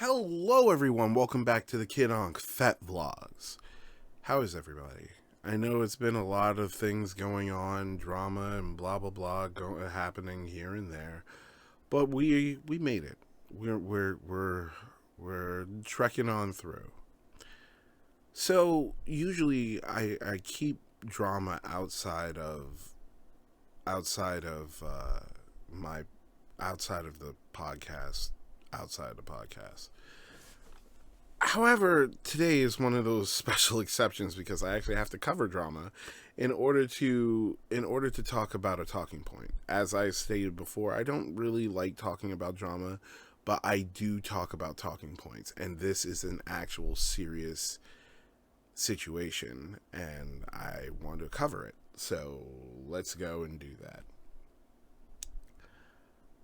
Hello everyone, welcome back to the Ankh Fetblogs. How is everybody? I know it's been a lot of things going on, drama and blah blah blah happening here and there, but we made it. We're trekking on through. So usually I keep drama outside of my outside of the podcast outside the podcast. However, today is one of those special exceptions because I actually have to cover drama in order to talk about a talking point. As I stated before, I don't really like talking about drama, but I do talk about talking points, and this is an actual serious situation and I want to cover it. So, let's go and do that.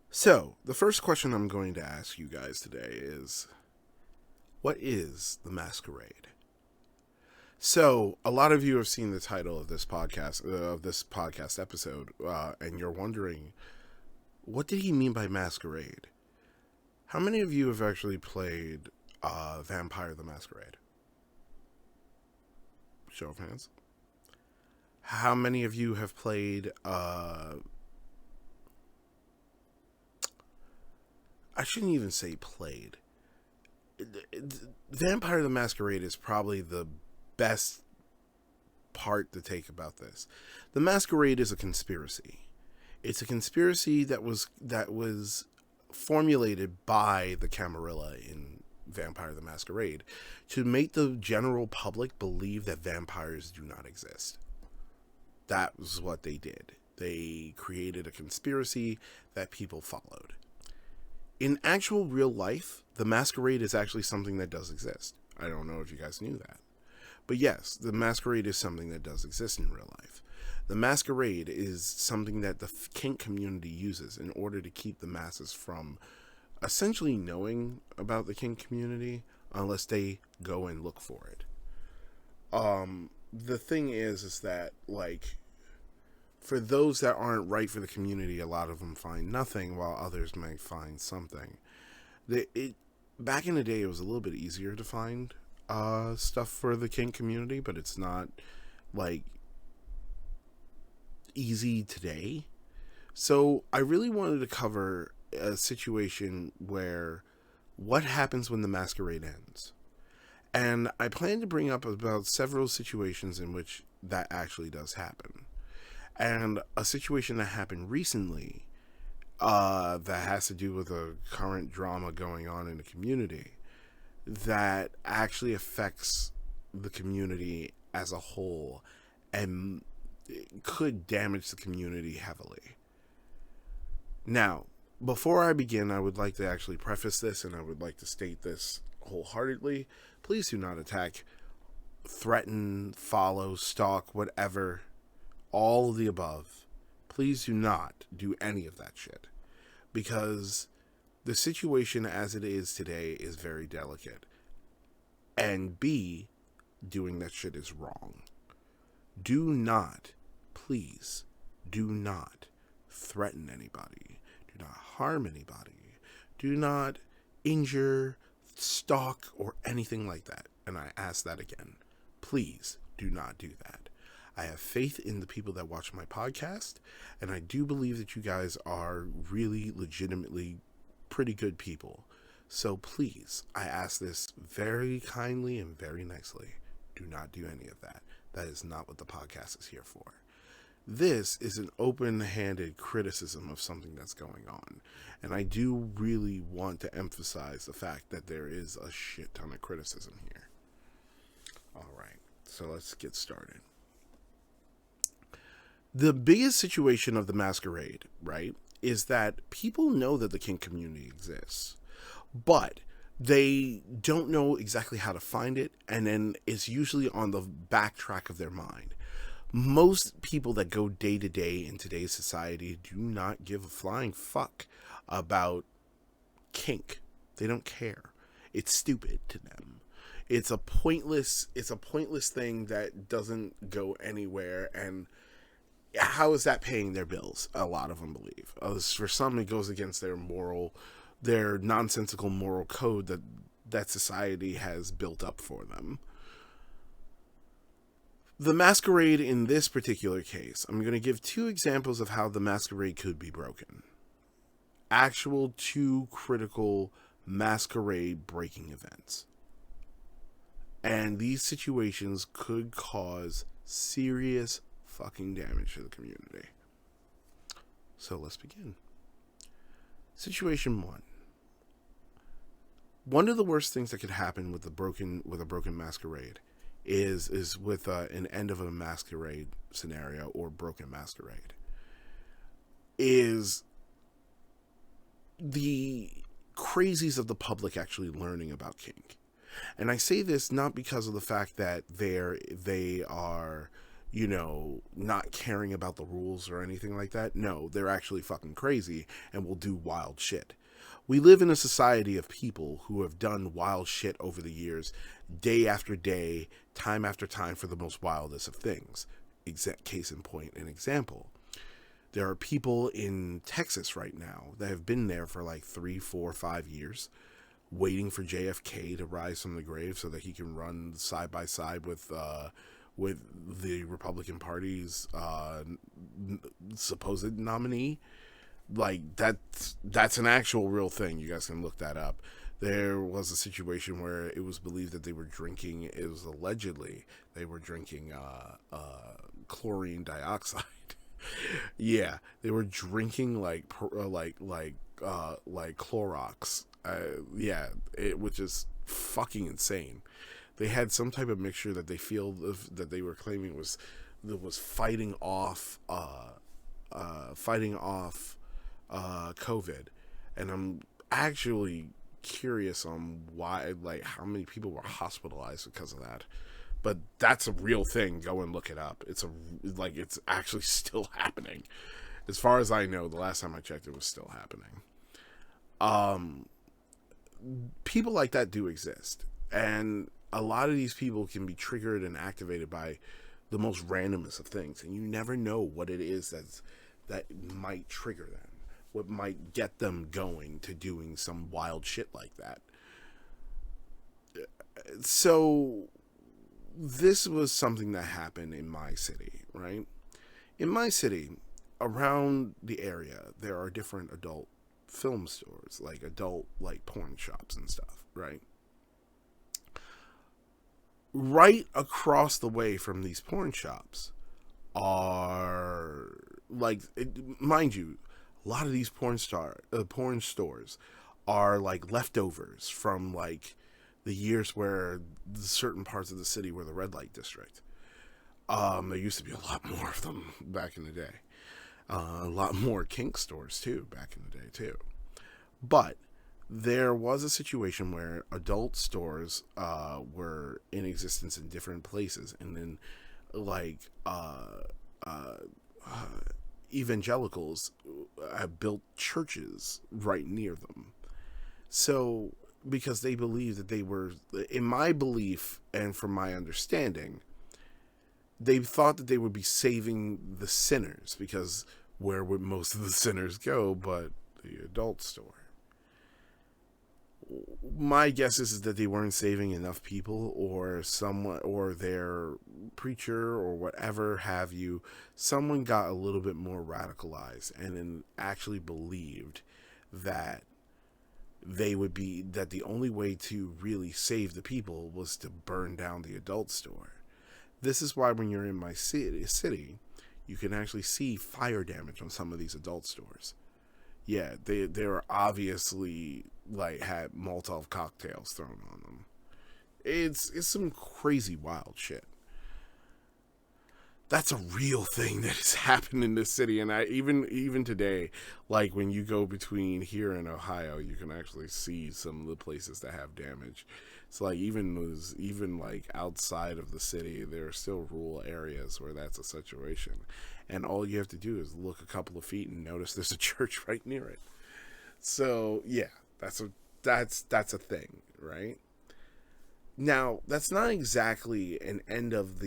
So, the first question I'm going to ask you guys today is, what is the Masquerade? So, a lot of you have seen the title of this podcast episode, and you're wondering, what did he mean by Masquerade? How many of you have actually played Vampire the Masquerade? Show of hands. How many of you have played I shouldn't even say played. Vampire the Masquerade is probably the best part to take about this. The Masquerade is a conspiracy. It's a conspiracy that was formulated by the Camarilla in Vampire the Masquerade to make the general public believe that vampires do not exist. That was what they did. They created a conspiracy that people followed. In actual real life, the Masquerade is actually something that does exist. I don't know if you guys knew that. But yes, the Masquerade is something that does exist in real life. The Masquerade is something that the Kink community uses in order to keep the masses from essentially knowing about the Kink community unless they go and look for it. The thing is that, like, for those that aren't right for the community, a lot of them find nothing, while others may find something. Back in the day, it was a little bit easier to find stuff for the Kink community, but it's not, like, easy today. So I really wanted to cover a situation where what happens when the Masquerade ends. And I plan to bring up about several situations in which that actually does happen. And a situation that happened recently that has to do with a current drama going on in the community that actually affects the community as a whole and could damage the community heavily. Now, before I begin, I would like to actually preface this, and I would like to state this wholeheartedly. Please do not attack, threaten, follow, stalk, whatever. All of the above. Please do not do any of that shit. Because the situation as it is today is very delicate. And B, doing that shit is wrong. Do not, please, do not threaten anybody. Do not harm anybody. Do not injure, stalk, or anything like that. And I ask that again. Please do not do that. I have faith in the people that watch my podcast, and I do believe that you guys are really legitimately pretty good people. So please, I ask this very kindly and very nicely. Do not do any of that. That is not what the podcast is here for. This is an open-handed criticism of something that's going on, and I do really want to emphasize the fact that there is a shit ton of criticism here. All right, so let's get started. The biggest situation of the Masquerade, right, is that people know that the Kink community exists, but they don't know exactly how to find it, and then it's usually on the backtrack of their mind. Most people that go day to day in today's society do not give a flying fuck about Kink. They don't care. It's stupid to them. It's a pointless thing that doesn't go anywhere, and how is that paying their bills? A lot of them believe. For some, it goes against their nonsensical moral code that that society has built up for them. The masquerade in this particular case, I'm going to give two examples of how the masquerade could be broken. Actual two critical masquerade breaking events. And these situations could cause serious fucking damage to the community. So let's begin. Situation one. One of the worst things that could happen with a broken masquerade is with an end of a masquerade scenario or broken masquerade is the crazies of the public actually learning about kink. And I say this not because of the fact that they are, you know, not caring about the rules or anything like that. No, they're actually fucking crazy and will do wild shit. We live in a society of people who have done wild shit over the years, day after day, time after time, for the most wildest of things. Case in point, an example. There are people in Texas right now that have been there for like 3, 4, 5 years, waiting for JFK to rise from the grave so that he can run side by side with the Republican Party's supposed nominee. Like, that's an actual real thing. You guys can look that up. There was a situation where it was believed that they were drinking, it was allegedly they were drinking chlorine dioxide. Yeah, they were drinking like Clorox. Yeah, which is fucking insane. They had some type of mixture that they feel that they were claiming was fighting off COVID, and I'm actually curious on why, like, how many people were hospitalized because of that. But that's a real thing. Go and look it up. It's actually still happening. As far as I know, the last time I checked, it was still happening. People like that do exist, and a lot of these people can be triggered and activated by the most randomest of things, and you never know what it is that might trigger them, what might get them going to doing some wild shit like that. So this was something that happened in my city, right? In my city, around the area, there are different adult film stores, like adult, like, porn shops and stuff, right? Right across the way from these porn shops are, like, mind you, a lot of these porn stores are like leftovers from like the years where certain parts of the city were the red light district. There used to be a lot more of them back in the day. A lot more kink stores too back in the day too. But there was a situation where adult stores were in existence in different places, and then like evangelicals have built churches right near them. So because they believed that they were, in my belief and from my understanding, they thought that they would be saving the sinners, because where would most of the sinners go but the adult store? My guess is that they weren't saving enough people, or someone, or their preacher, or whatever have you, someone got a little bit more radicalized and then actually believed that that the only way to really save the people was to burn down the adult store. This is why when you're in my city, you can actually see fire damage on some of these adult stores. Yeah, they're obviously, like, had Molotov cocktails thrown on them. It's some crazy wild shit. That's a real thing that has happened in this city, and even today, like when you go between here and Ohio, you can actually see some of the places that have damage. It's like even like outside of the city, there are still rural areas where that's a situation, and all you have to do is look a couple of feet and notice there's a church right near it. So yeah, that's a thing, right? Now, that's not exactly an end of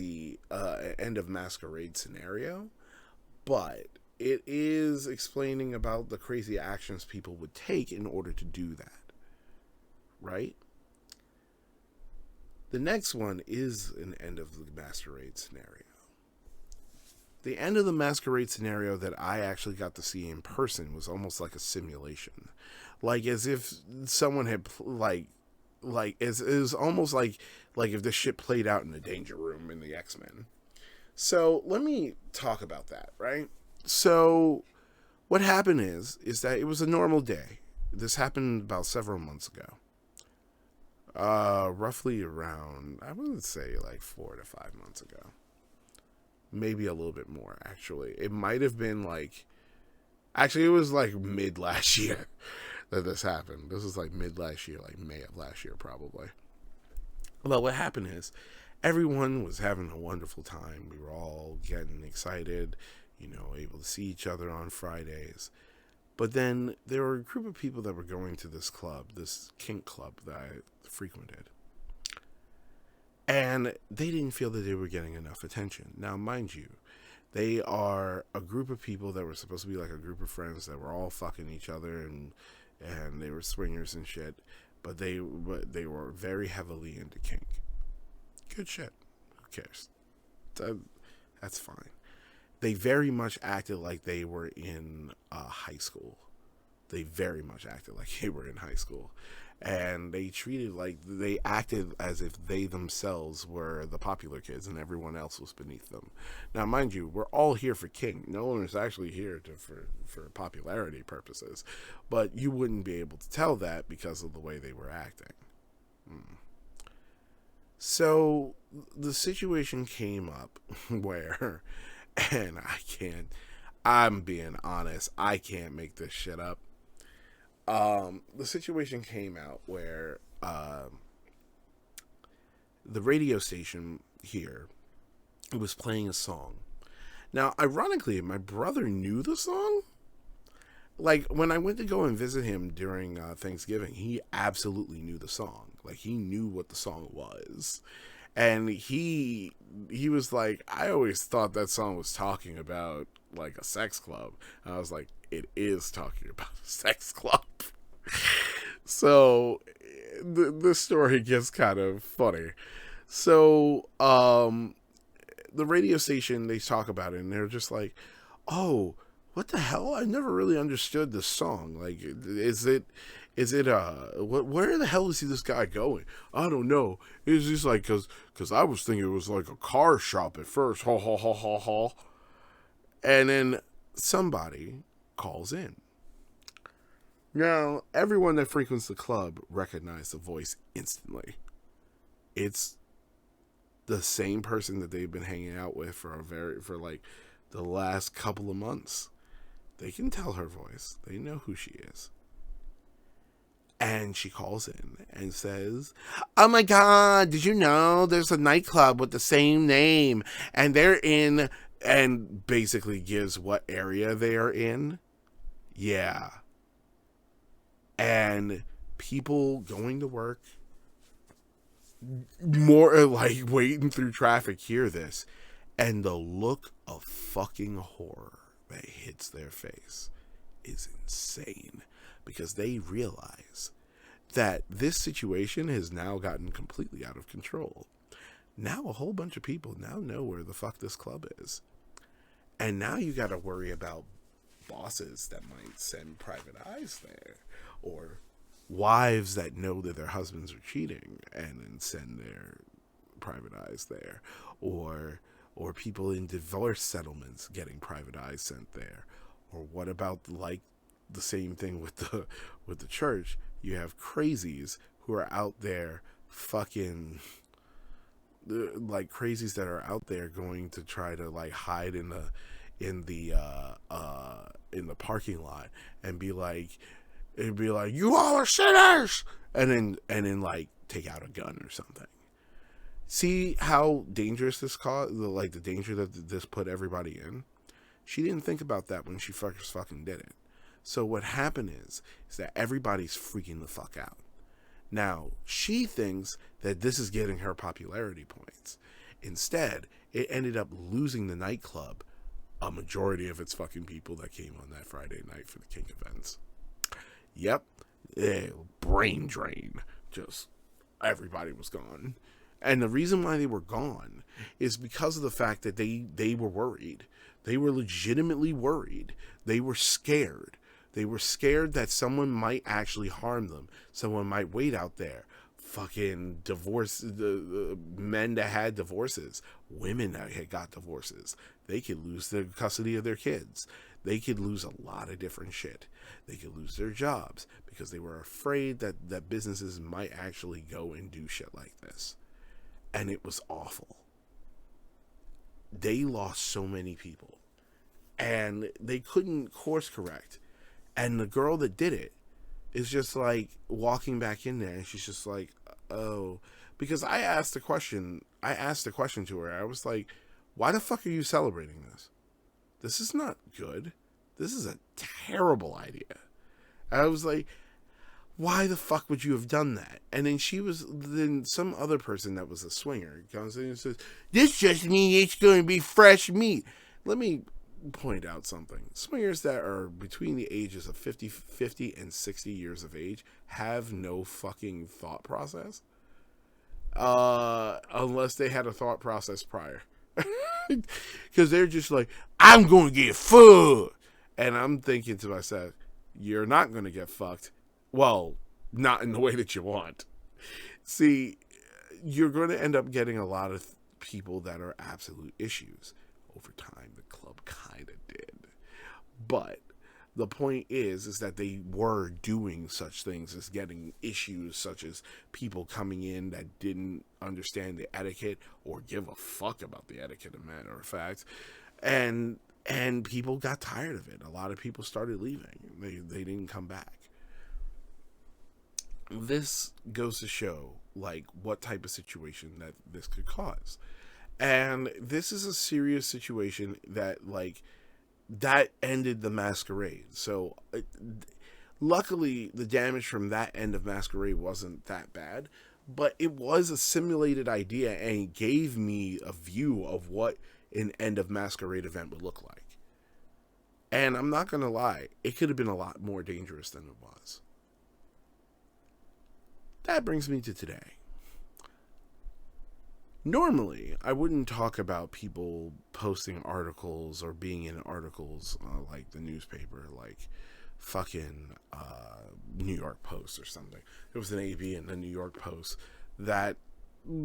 masquerade scenario, but it is explaining about the crazy actions people would take in order to do that, right? The next one is an end of the Masquerade scenario. The end of the Masquerade scenario that I actually got to see in person was almost like a simulation, like as if someone had it was almost like if this shit played out in the Danger Room in the X-Men. So let me talk about that, right? So what happened is that it was a normal day. This happened about several months ago. Roughly around, I would say like 4 to 5 months ago. Maybe a little bit more, actually. It might have been actually, it was like mid last year that this happened. This was like mid last year, like May of last year, probably. Well, what happened is everyone was having a wonderful time. We were all getting excited, able to see each other on Fridays. But then there were a group of people that were going to this club, this kink club that I frequented. And they didn't feel that they were getting enough attention. Now, mind you, they are a group of people that were supposed to be like a group of friends that were all fucking each other and they were swingers and shit. But they were very heavily into kink. Good shit. Who cares? That's fine. They very much acted like they were in high school. They very much acted like they were in high school. And they acted as if they themselves were the popular kids and everyone else was beneath them. Now, mind you, we're all here for kink. No one is actually here for popularity purposes. But you wouldn't be able to tell that because of the way they were acting. So the situation came up where, and I'm being honest, I can't make this shit up. The situation came out where the radio station here was playing a song. Now, ironically, my brother knew the song. Like, when I went to go and visit him during Thanksgiving, he absolutely knew the song. Like, he knew what the song was. And he was like, I always thought that song was talking about, like, a sex club. And I was like, it is talking about a sex club. So the story gets kind of funny. So the radio station, they talk about it and they're just like, oh, what the hell? I never really understood this song. Like, where the hell is this guy going? I don't know. It's just like, cause I was thinking it was like a car shop at first. Ha ha ha ha ha. And then somebody calls in. Now, everyone that frequents the club recognized the voice instantly. It's the same person that they've been hanging out with for like the last couple of months. They can tell her voice. They know who she is. And she calls in and says, oh my God, did you know there's a nightclub with the same name? And they're in, and basically gives what area they are in. Yeah. And people going to work, more like waiting through traffic, hear this. And the look of fucking horror that hits their face is insane. Because they realize that this situation has now gotten completely out of control. Now a whole bunch of people now know where the fuck this club is. And now you got to worry about bosses that might send private eyes there. Or wives that know that their husbands are cheating and then send their private eyes there. Or people in divorce settlements getting private eyes sent there. Or what about like the same thing with the church? You have crazies who are out there fucking, like crazies that are out there going to try to like hide in the parking lot and be like, you all are sinners, and then like take out a gun or something. See how dangerous this caused, like the danger that this put everybody in? She didn't think about that when she first fucking did it. So what happened is that everybody's freaking the fuck out. Now, she thinks that this is getting her popularity points. Instead, it ended up losing the nightclub a majority of its fucking people that came on that Friday night for the Kink events. Yep. Brain drain. Just everybody was gone. And the reason why they were gone is because of the fact that they were worried. They were legitimately worried. They were scared. They were scared that someone might actually harm them. Someone might wait out there. Fucking divorce, the men that had divorces, women that had got divorces. They could lose the custody of their kids. They could lose a lot of different shit. They could lose their jobs because they were afraid that businesses might actually go and do shit like this. And it was awful. They lost so many people. And they couldn't course correct. And the girl that did it is just like walking back in there, and she's just like, oh, because I asked the question to her. I was like, why the fuck are you celebrating this? This is not good. This is a terrible idea. And I was like, why the fuck would you have done that? And then some other person that was a swinger comes in and says, this just means it's going to be fresh meat. Let me point out something. Swingers that are between the ages of 50 and 60 years of age have no fucking thought process. Unless they had a thought process prior. Because they're just like, I'm going to get fucked. And I'm thinking to myself, you're not going to get fucked. Well, not in the way that you want. See, you're going to end up getting a lot of people that are absolute issues. Over time, the club kind of did. But the point is that they were doing such things as getting issues such as people coming in that didn't understand the etiquette or give a fuck about the etiquette, as a matter of fact. And people got tired of it. A lot of people started leaving. They didn't come back. This goes to show, like, what type of situation that this could cause. And this is a serious situation that, like, that ended the Masquerade. So, luckily, the damage from that end of Masquerade wasn't that bad. But it was a simulated idea, and it gave me a view of what an end of Masquerade event would look like. And I'm not going to lie, it could have been a lot more dangerous than it was. That brings me to today. Normally, I wouldn't talk about people posting articles or being in articles like the newspaper, like fucking New York Post or something. There was an AB in the New York Post. That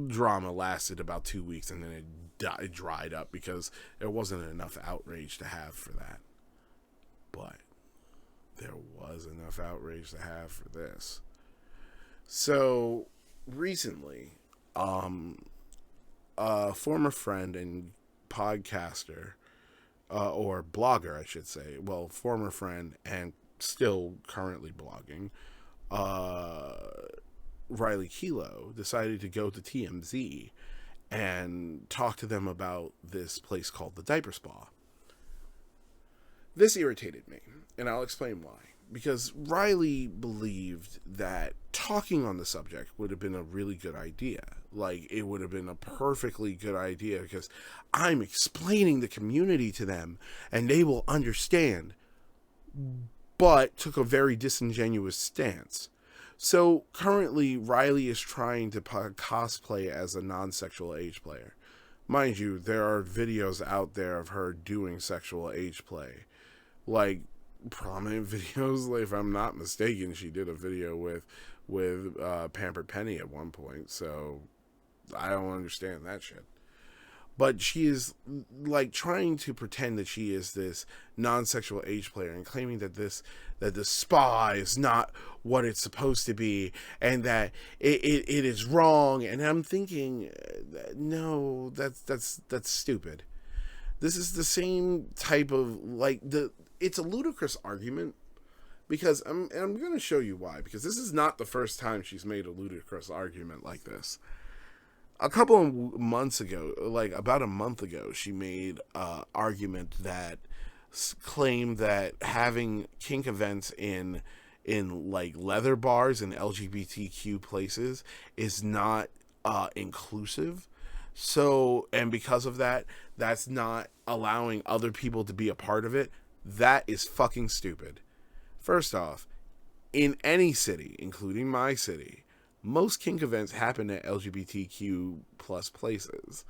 drama lasted about 2 weeks, and then it dried up because there wasn't enough outrage to have for that. But there was enough outrage to have for this. So, recently, a former friend and podcaster, or blogger, I should say, well, former friend and still currently blogging, Riley Keelow, decided to go to TMZ and talk to them about this place called the Diaper Spa. This irritated me, and I'll explain why. Because Riley believed that talking on the subject would have been a really good idea. Like, it would have been a perfectly good idea because I'm explaining the community to them and they will understand. But took a very disingenuous stance. So, currently, Riley is trying to cosplay as a non-sexual age player. Mind you, there are videos out there of her doing sexual age play. Like, prominent videos. Like, if I'm not mistaken, she did a video with Pampered Penny at one point. So, I don't understand that shit. But she is, like, trying to pretend that she is this non-sexual age player and claiming that the spa is not what it's supposed to be and that it is wrong. And I'm thinking, no, that's stupid. This is the same type of, like, it's a ludicrous argument because I'm going to show you why. Because this is not the first time she's made a ludicrous argument like this. A couple of months ago, like about a month ago, she made an argument that claimed that having kink events in like leather bars and LGBTQ places is not inclusive. So, and because of that, that's not allowing other people to be a part of it. That is fucking stupid. First off, in any city, including my city, most kink events happen at LGBTQ plus places.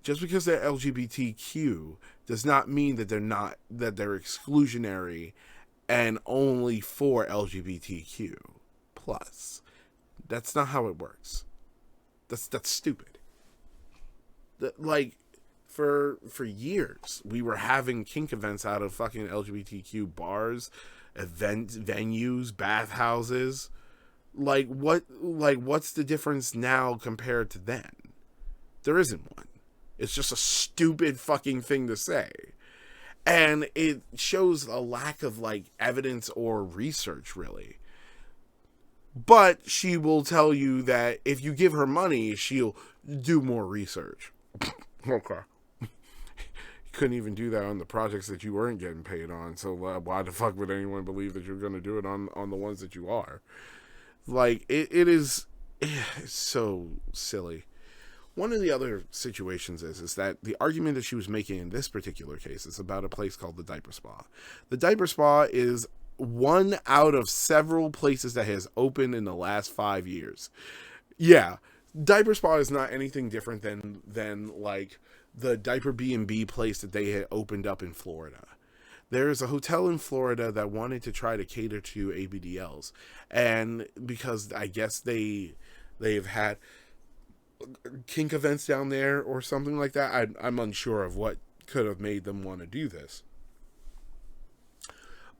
Just because they're LGBTQ does not mean that they're exclusionary and only for LGBTQ plus. That's not how it works. That's stupid. Like, for years we were having kink events out of fucking LGBTQ bars, venues, bathhouses. What's the difference now compared to then? There isn't one. It's just a stupid fucking thing to say. And it shows a lack of, like, evidence or research, really. But she will tell you that if you give her money, she'll do more research. Okay. You couldn't even do that on the projects that you weren't getting paid on, so why the fuck would anyone believe that you're going to do it on the ones that you are? Like, it's so silly. One of the other situations is that the argument that she was making in this particular case is about a place called the Diaper Spa. The Diaper Spa is one out of several places that has opened in the last 5 years. Yeah, Diaper Spa is not anything different than like the Diaper B&B place that they had opened up in Florida. There's a hotel in Florida that wanted to try to cater to ABDLs, and because I guess they've had kink events down there or something like that. I'm unsure of what could have made them want to do this.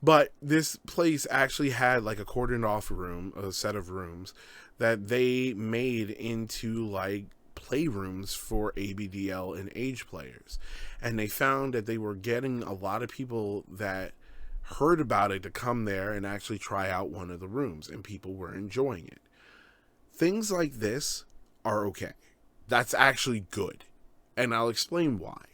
But this place actually had like a cordoned off room, a set of rooms that they made into like playrooms for ABDL and age players. And they found that they were getting a lot of people that heard about it to come there and actually try out one of the rooms, and people were enjoying it. Things like this are okay. That's actually good. And I'll explain why.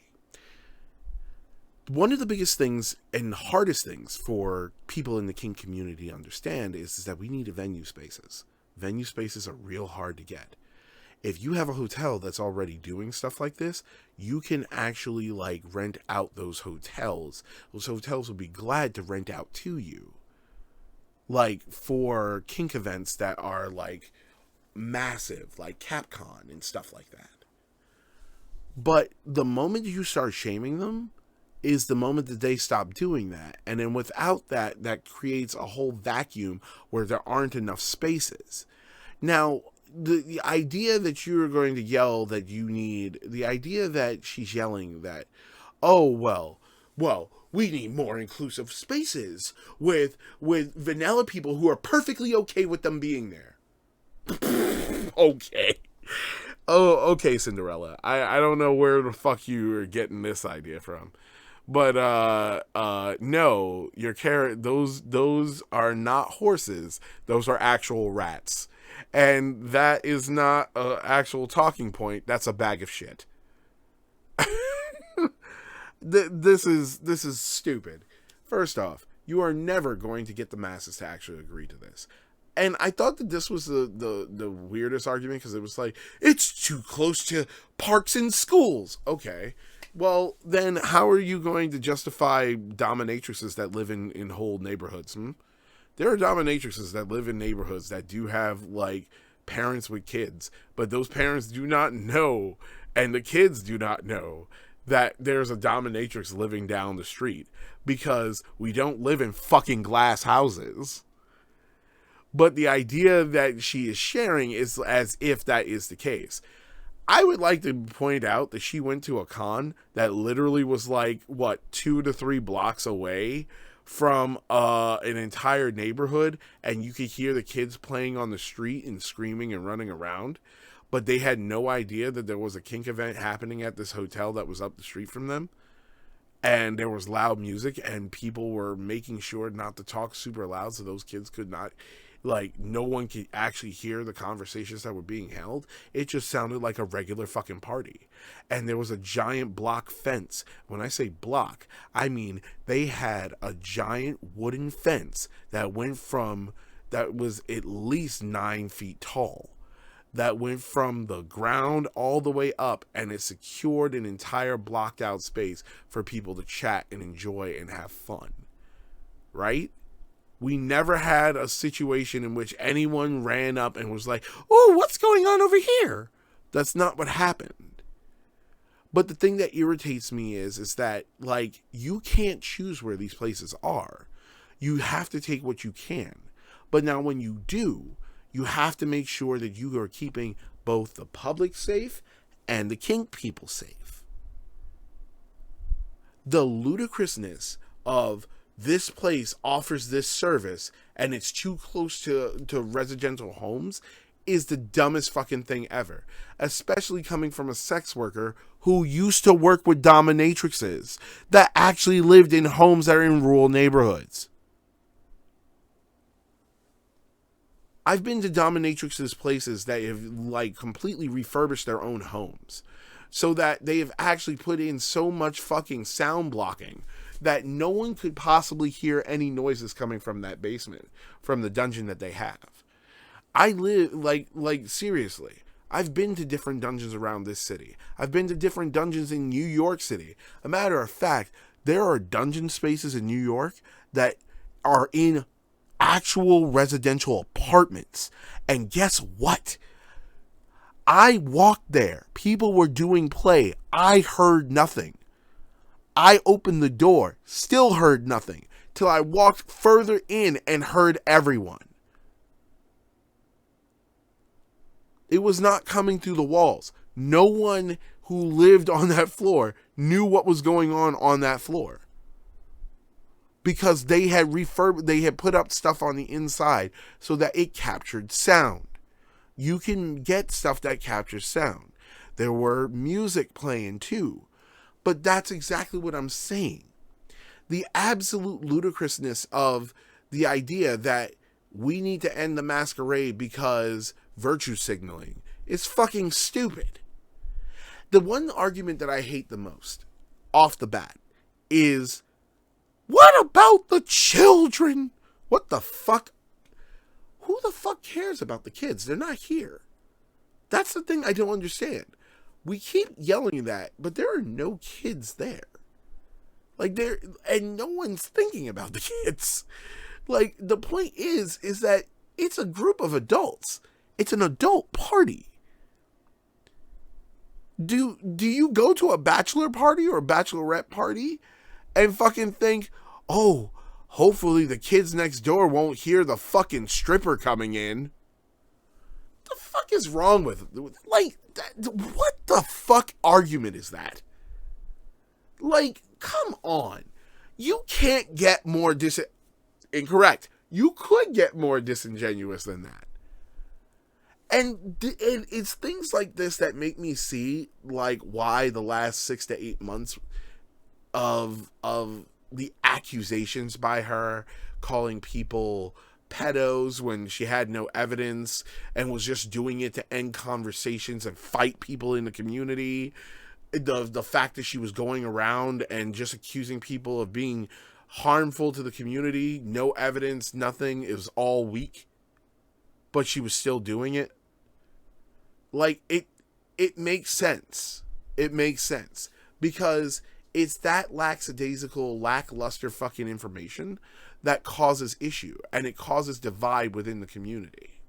One of the biggest things and hardest things for people in the kink community to understand is that we need venue spaces. Venue spaces are real hard to get. If you have a hotel that's already doing stuff like this, you can actually like rent out those hotels. Those hotels will be glad to rent out to you. Like for kink events that are like massive, like Capcom and stuff like that. But the moment you start shaming them is the moment that they stop doing that. And then without that, that creates a whole vacuum where there aren't enough spaces. Now, the idea that you're going to yell that you need, the idea that she's yelling that, oh, well, we need more inclusive spaces with vanilla people who are perfectly okay with them being there. Okay. Oh, okay, Cinderella. I don't know where the fuck you are getting this idea from. But no, those are not horses. Those are actual rats. And that is not an actual talking point. That's a bag of shit. This is stupid. First off, you are never going to get the masses to actually agree to this. And I thought that this was the weirdest argument, because it was like, it's too close to parks and schools. Okay. Well, then how are you going to justify dominatrixes that live in whole neighborhoods? There are dominatrixes that live in neighborhoods that do have, like, parents with kids. But those parents do not know, and the kids do not know, that there's a dominatrix living down the street. Because we don't live in fucking glass houses. But the idea that she is sharing is as if that is the case. I would like to point out that she went to a con that literally was like, 2 to 3 blocks away from an entire neighborhood, and you could hear the kids playing on the street and screaming and running around. But they had no idea that there was a kink event happening at this hotel that was up the street from them. And there was loud music, and people were making sure not to talk super loud so those kids could not, like, no one could actually hear the conversations that were being held. It just sounded like a regular fucking party. And there was a giant block fence. When I say block, I mean they had a giant wooden fence that was at least 9 feet tall. That went from the ground all the way up, and it secured an entire blocked out space for people to chat and enjoy and have fun. Right? We never had a situation in which anyone ran up and was like, oh, what's going on over here? That's not what happened. But the thing that irritates me is that, like, you can't choose where these places are. You have to take what you can. But now when you do, you have to make sure that you are keeping both the public safe and the kink people safe. The ludicrousness of this place offers this service and it's too close to residential homes is the dumbest fucking thing ever. Especially coming from a sex worker who used to work with dominatrixes that actually lived in homes that are in rural neighborhoods. I've been to dominatrixes places that have like completely refurbished their own homes so that they have actually put in so much fucking sound blocking that no one could possibly hear any noises coming from that basement, from the dungeon that they have. I live, like seriously, I've been to different dungeons around this city. I've been to different dungeons in New York City. A matter of fact, there are dungeon spaces in New York that are in actual residential apartments. And guess what? I walked there. People were doing play. I heard nothing. I opened the door, still heard nothing, till I walked further in and heard everyone. It was not coming through the walls. No one who lived on that floor knew what was going on that floor. Because they had put up stuff on the inside so that it captured sound. You can get stuff that captures sound. There were music playing too. But that's exactly what I'm saying. The absolute ludicrousness of the idea that we need to end the masquerade because virtue signaling is fucking stupid. The one argument that I hate the most, off the bat, is, what about the children? What the fuck? Who the fuck cares about the kids? They're not here. That's the thing I don't understand. We keep yelling that, but there are no kids there. And no one's thinking about the kids. Like, the point is that it's a group of adults. It's an adult party. Do you go to a bachelor party or a bachelorette party and fucking think, oh, hopefully the kids next door won't hear the fucking stripper coming in? The fuck is wrong with, like, what the fuck argument is that? Like, come on. You can't get more incorrect. You could get more disingenuous than that. And it's things like this that make me see, like, why the last 6 to 8 months of the accusations by her, calling people pedos when she had no evidence and was just doing it to end conversations and fight people in the community. The fact that she was going around and just accusing people of being harmful to the community, no evidence, nothing, it was all weak, but she was still doing it. Like, it makes sense. It makes sense because it's that lackluster fucking information that causes issue, and it causes divide within the community.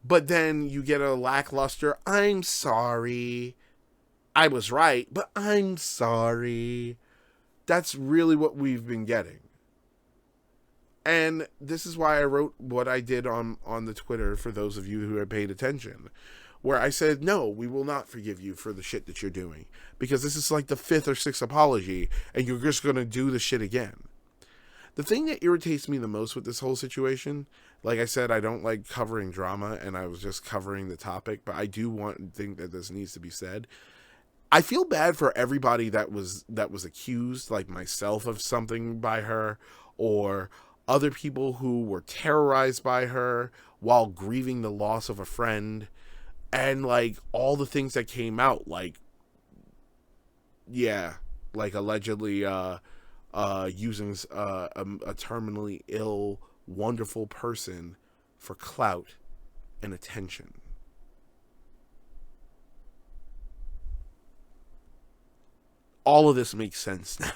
But then you get a lackluster, I'm sorry. I was right, but I'm sorry. That's really what we've been getting. And this is why I wrote what I did on the Twitter, for those of you who have paid attention, where I said, no, we will not forgive you for the shit that you're doing, because this is like the 5th or 6th apology, and you're just going to do the shit again. The thing that irritates me the most with this whole situation, like I said, I don't like covering drama, and I was just covering the topic, but I do think that this needs to be said. I feel bad for everybody that was accused, like myself, of something by her, or other people who were terrorized by her while grieving the loss of a friend, and like all the things that came out, like allegedly using a terminally ill, wonderful person for clout and attention. All of this makes sense now.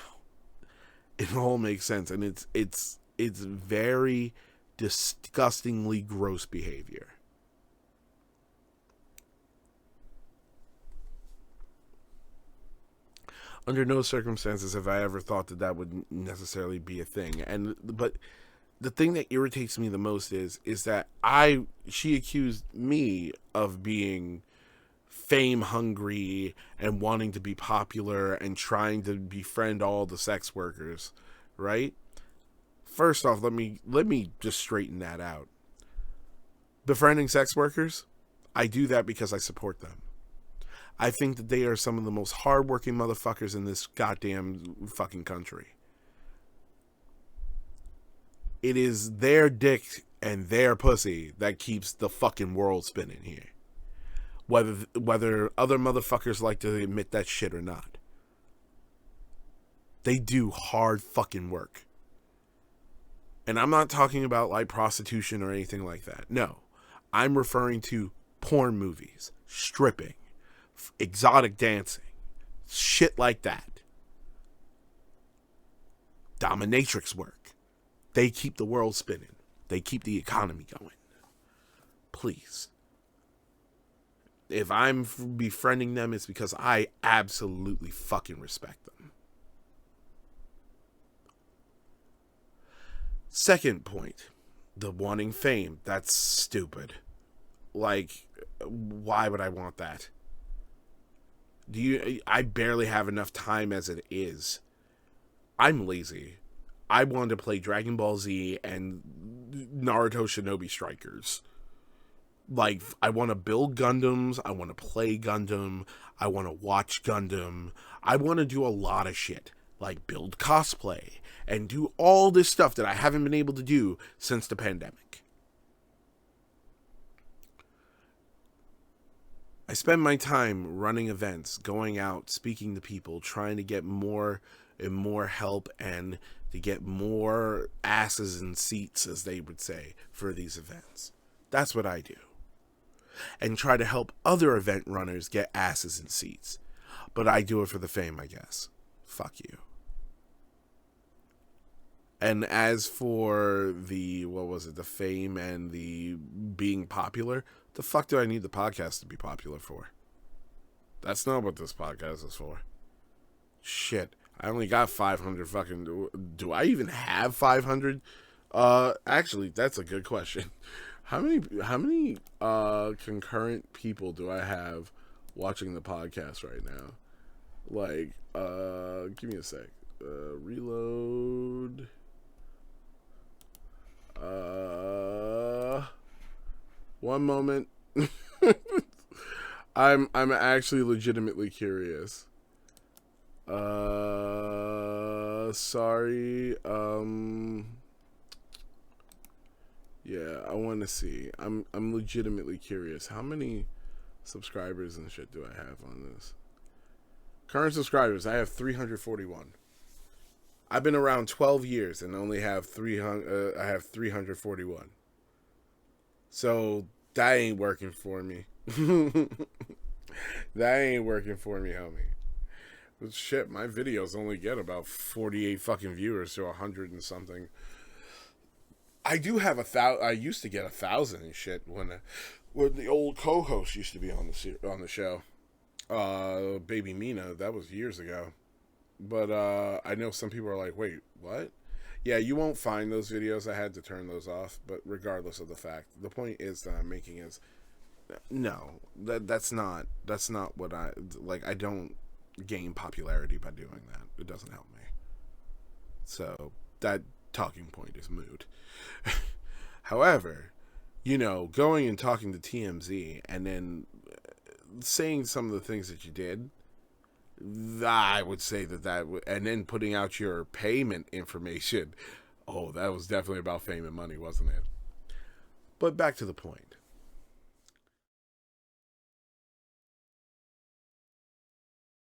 It all makes sense, and it's very disgustingly gross behavior. Under no circumstances have I ever thought that that would necessarily be a thing. But the thing that irritates me the most is that she accused me of being fame hungry and wanting to be popular and trying to befriend all the sex workers, right? First off, let me just straighten that out. Befriending sex workers, I do that because I support them. I think that they are some of the most hardworking motherfuckers in this goddamn fucking country. It is their dick and their pussy that keeps the fucking world spinning here. Whether other motherfuckers like to admit that shit or not. They do hard fucking work. And I'm not talking about like prostitution or anything like that. No. I'm referring to porn movies, stripping, exotic dancing, shit like that. Dominatrix work. They keep the world spinning. They keep the economy going. Please. If I'm befriending them, it's because I absolutely fucking respect them. Second point, the wanting fame. That's stupid. Like, why would I want that? I barely have enough time as it is. I'm lazy. I want to play Dragon Ball Z and Naruto Shinobi Strikers. Like, I want to build Gundams. I want to play Gundam. I want to watch Gundam. I want to do a lot of shit. Like, build cosplay. And do all this stuff that I haven't been able to do since the pandemic. I spend my time running events, going out, speaking to people, trying to get more and more help and to get more asses in seats, as they would say, for these events. That's what I do. And try to help other event runners get asses in seats. But I do it for the fame, I guess. Fuck you. And as for the, the fame and the being popular, the fuck do I need the podcast to be popular for? That's not what this podcast is for. Shit. I only got 500 fucking... Do I even have 500? Actually, that's a good question. How many concurrent people do I have watching the podcast right now? Like, give me a sec. Reload. One moment. I'm actually legitimately curious. Sorry. Yeah, I want to see. I'm legitimately curious. How many subscribers and shit do I have on this? Current subscribers, I have 341. I've been around 12 years and only have 300. I have 341. So that ain't working for me. That ain't working for me, homie. But shit, my videos only get about 48 fucking viewers to 100 and something. I do have 1,000. I used to get 1,000 and shit when the old co-host used to be on the show. Baby Mina, that was years ago. But I know some people are like, wait, what? Yeah, you won't find those videos. I had to turn those off. But regardless of the fact, the point is that I'm making is, no, that's not what I like. I don't gain popularity by doing that. It doesn't help me. So that talking point is moot. However, going and talking to TMZ and then saying some of the things that you did, I would say and then putting out your payment information. Oh, that was definitely about fame and money, wasn't it? But back to the point.